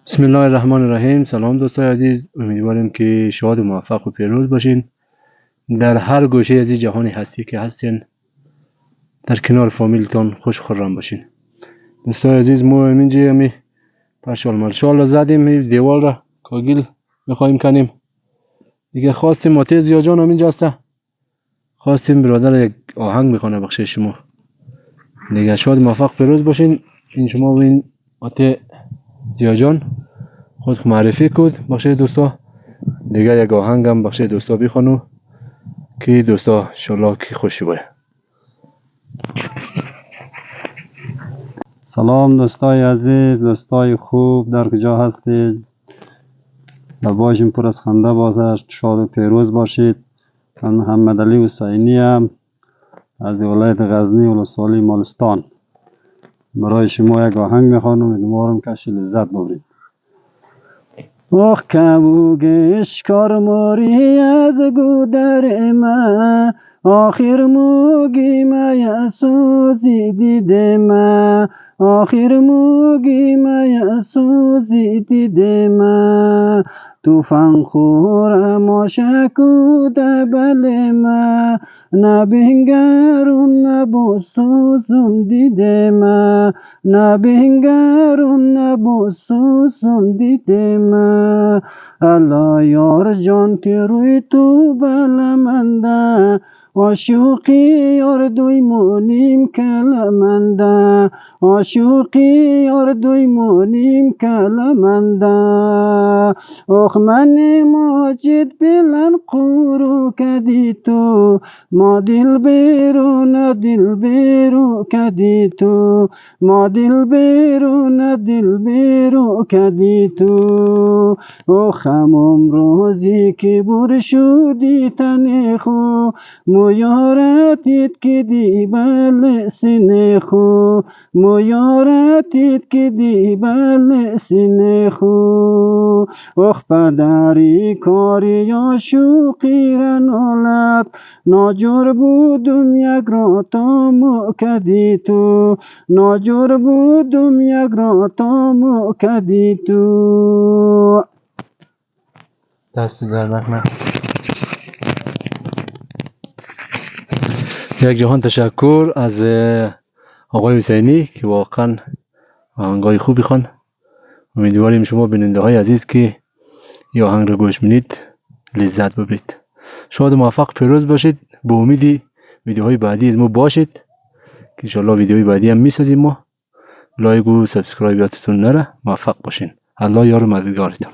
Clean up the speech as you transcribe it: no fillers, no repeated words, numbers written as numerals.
بسم الله الرحمن الرحیم. سلام دوستای عزیز، امیدواریم که شاد و موفق و پیروز باشین در هر گوشه از جهان هستی که هستین. در کنار فامیلتان خوش خرم باشین. دوستای عزیز، ما اینجا می پرشال ملشال را زدیم، دیوال را کاگیل میخوایم کنیم دیگه. خواستیم ماتیز یا جان اینجا هسته، خواستیم برادر یک آهنگ میخوانه بخش شما دیگه. شاد موفق پیروز باشین. این شما و این ماتی زیا جان خود معرفی کد بخشید دوستا دیگه. یک آهنگ هم بخشید دوستا بخونو که دوستا انشالله که خوشی باید. سلام دوستای عزیز، دوستای خوب، در کجا هستید؟ لباشون پر از خنده باشه، شاد و پیروز باشید. من محمد علی حسینی ام از ولایت غزنی ولسوالی مالستان. برای شما یک آهنگ میخوانم، امیدوارم که لذت ببرید. آخ کبوگش کارماری از گودر ما، آخر موگی ما سوزی دیده ما، آخر موگی ما سوزی دیده ما. توفان خور ما شکود بل ما، نبینگرون نبوسوزم دیده ما، نبینگرون نبوسوزم دیده ما. الله یار جان که روی تو بلمنده، عاشقی یار دوی مونیم کلمنده، عاشقی یار دوی مونیم کلمنده. اخ من ماجد بلن قورو کدی تو، ما دل بیرون دل بیرو کدی تو، ما دل بیرون دل بیرو کدی تو. اخ همون روزی که بر شدی تن خو، مویارتید که دی بل سینه خو، مویارتید که دی بل سینه خو. اخ پدری کاری یا شوقی رنالت، ناجور بودم یک راتامو کدی تو، ناجور بودم یک راتامو کدی تو. دست در نکنه. یک جهان تشکر از آقای حسینی که واقعا آهنگای خوبی خوان. امیدواریم شما بیننده های عزیز که این آهنگ رو گوش میدید لذت ببرید. شاد و موفق پیروز باشید. به امیدی ویدیوهای بعدی از ما باشید که انشالله ویدیوهای بعدی هم میسازیم. ما لایک و سابسکرایب یادتون نره. موفق باشین. الله یار و مددگارتون.